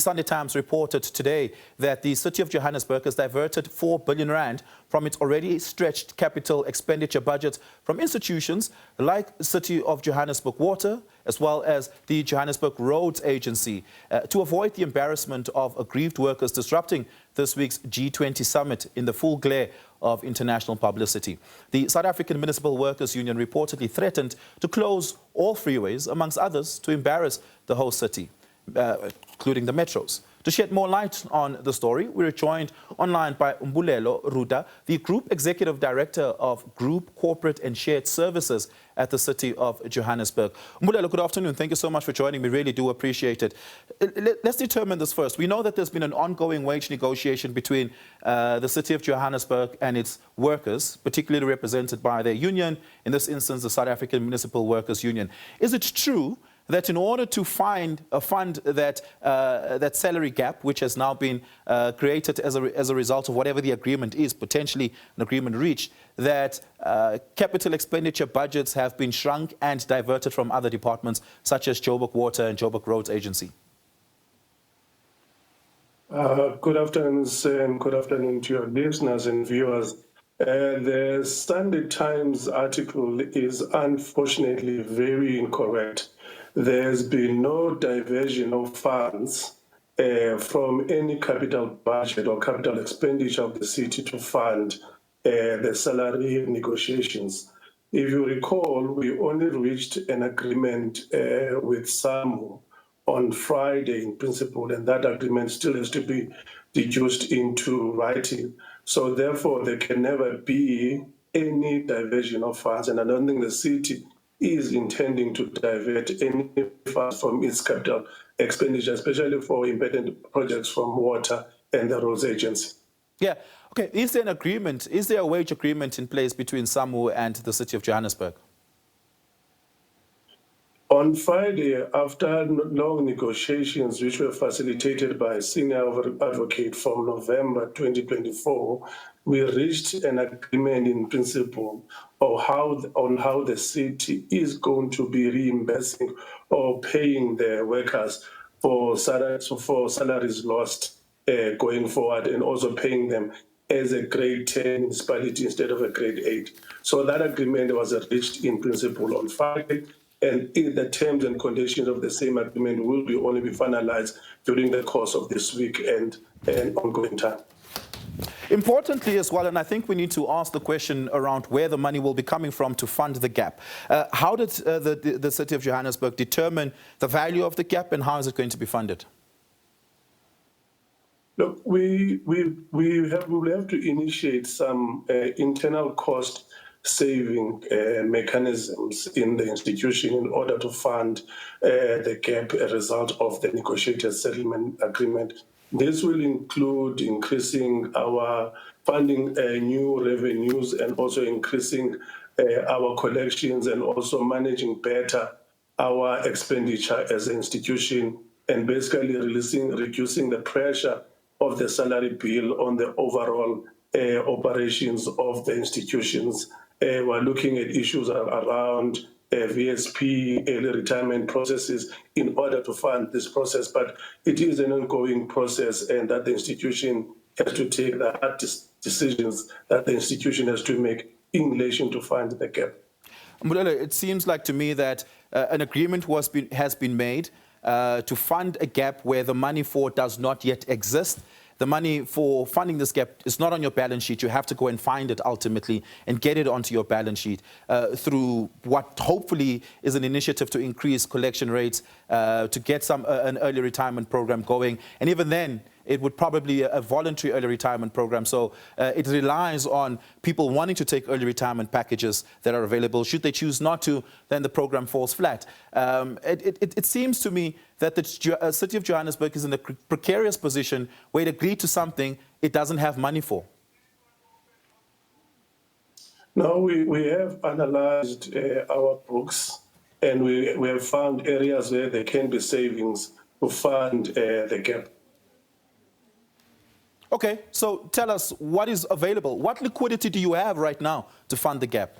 Sunday Times reported today that the City of Johannesburg has diverted 4 billion rand from its already stretched capital expenditure budget from institutions like City of Johannesburg Water, as well as the Johannesburg Roads Agency, to avoid the embarrassment of aggrieved workers disrupting this week's G20 Summit in the full glare of international publicity. The South African Municipal Workers Union reportedly threatened to close all freeways, amongst others, to embarrass the whole city, including the metros. To shed more light on the story, we are joined online by Mbulelo Ruda, the Group Executive Director of Group Corporate and Shared Services at the City of Johannesburg. Mbulelo, good afternoon. Thank you so much for joining me. Really do appreciate it. Let's determine this first. We know that there's been an ongoing wage negotiation between the City of Johannesburg and its workers, particularly represented by their union, in this instance, the South African Municipal Workers Union. Is it true that in order to fund that salary gap, which has now been created as a result of whatever the agreement is, potentially an agreement reached, that capital expenditure budgets have been shrunk and diverted from other departments such as Joburg Water and Joburg Roads Agency? Good afternoon, and good afternoon to your listeners and viewers. The Sunday Times article is unfortunately very incorrect. There's been no diversion of funds from any capital budget or capital expenditure of the city to fund the salary negotiations. If you recall, we only reached an agreement with SAMU on Friday in principle, and that agreement still has to be reduced into writing. So therefore, there can never be any diversion of funds, and I don't think the city is intending to divert any funds from its capital expenditure, especially for important projects from water and the roads agency. Yeah. Okay. Is there an agreement? Is there a wage agreement in place between SAMU and the City of Johannesburg? On Friday, after long negotiations, which were facilitated by a senior advocate from November 2024, we reached an agreement in principle of how the city is going to be reimbursing or paying the workers for salaries lost going forward, and also paying them as a grade 10 municipality instead of a grade 8. So that agreement was reached in principle on Friday, and the terms and conditions of the same agreement will only be finalized during the course of this week and ongoing time. Importantly as well, and I think we need to ask the question around where the money will be coming from to fund the gap. How did the City of Johannesburg determine the value of the gap, and how is it going to be funded? Look, we will have to initiate some internal cost saving mechanisms in the institution in order to fund the gap as a result of the negotiated settlement agreement. This will include increasing our funding new revenues, and also increasing our collections, and also managing better our expenditure as an institution, and basically reducing the pressure of the salary bill on the overall operations of the institutions. We're looking at issues around VSP, early retirement processes in order to fund this process. But it is an ongoing process, and that the institution has to take the hard decisions that the institution has to make in relation to fund the gap. Mbulelo, it seems like to me that an agreement has been made to fund a gap where the money for does not yet exist. The money for funding this gap is not on your balance sheet. You have to go and find it ultimately and get it onto your balance sheet through what hopefully is an initiative to increase collection rates, to get an early retirement program going. And even then, it would probably be a voluntary early retirement program. So it relies on people wanting to take early retirement packages that are available. Should they choose not to, then the program falls flat. It seems to me that the City of Johannesburg is in a precarious position where it agreed to something it doesn't have money for. No, we have analyzed our books, and we have found areas where there can be savings to fund the gap. Okay, so tell us what is available. What liquidity do you have right now to fund the gap?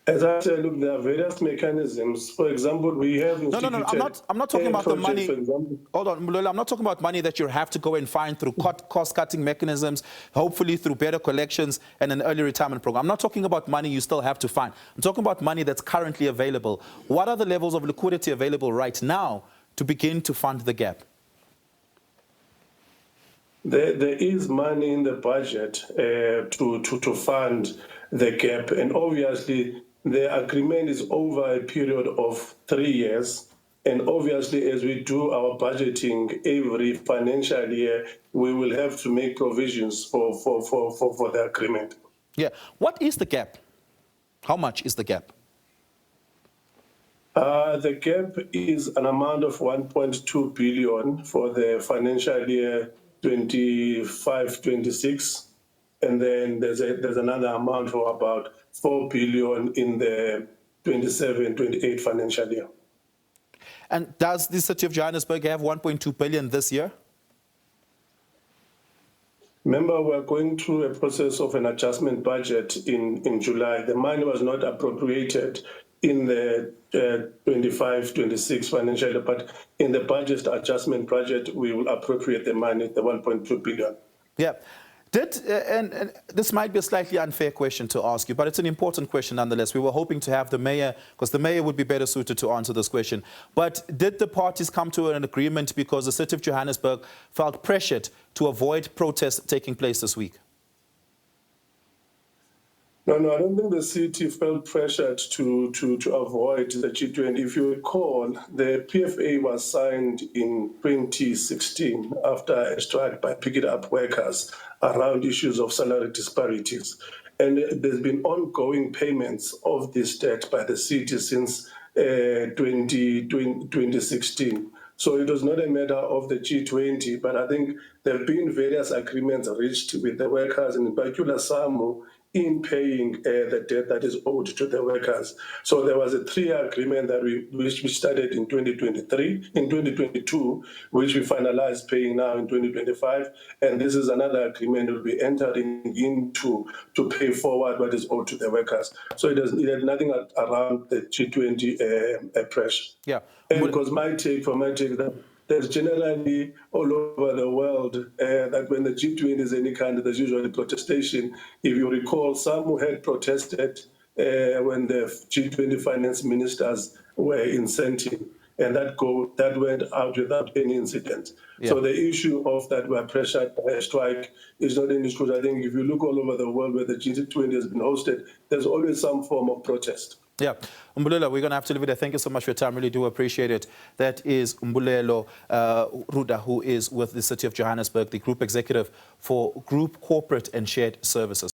As I said, look, there are various mechanisms. For example, we have No, instituted I'm not talking about the projects, money. for example. Hold on, Mbulelo, I'm not talking about money that you have to go and find through cost-cutting mechanisms, hopefully through better collections and an early retirement program. I'm not talking about money you still have to find. I'm talking about money that's currently available. What are the levels of liquidity available right now to begin to fund the gap? There is money in the budget to fund the gap, and obviously the agreement is over a period of 3 years. And obviously, as we do our budgeting every financial year, we will have to make provisions for the agreement. Yeah. What is the gap? How much is the gap? The gap is an amount of 1.2 billion for the financial year 25-26, and then there's another amount for about 4 billion in the 27-28 financial year. And does the City of Johannesburg have 1.2 billion this year? Remember, we're going through a process of an adjustment budget in July. The money was not appropriated in the 25-26 financial year, but in the budget adjustment budget, we will appropriate the money, the 1.2 billion. Yeah. And this might be a slightly unfair question to ask you, but it's an important question nonetheless. We were hoping to have the mayor, because the mayor would be better suited to answer this question. But did the parties come to an agreement because the City of Johannesburg felt pressured to avoid protests taking place this week? No, I don't think the city felt pressured to avoid the G20. If you recall, the PFA was signed in 2016 after a strike by pick it up workers around issues of salary disparities. And there's been ongoing payments of this debt by the city since 2016. So it was not a matter of the G20, but I think there have been various agreements reached with the workers, and in particular SAMU, in paying the debt that is owed to the workers. So there was a 3-year agreement that which we started in 2022, which we finalized paying now in 2025. And this is another agreement we'll be entering into to pay forward what is owed to the workers. So it had nothing around the G20 pressure. Yeah. And because my take that there's generally all over the world that when the G20 is any kind, there's usually protestation. If you recall, some who had protested when the G20 finance ministers were in Sentin, and that went out without any incident. Yeah. So the issue of that we're pressured by a strike is not an issue. I think if you look all over the world where the G20 has been hosted, there's always some form of protest. Yeah. Mbulelo, we're going to have to leave it there. Thank you so much for your time. Really do appreciate it. That is Mbulelo Ruda, who is with the City of Johannesburg, the Group Executive for Group Corporate and Shared Services.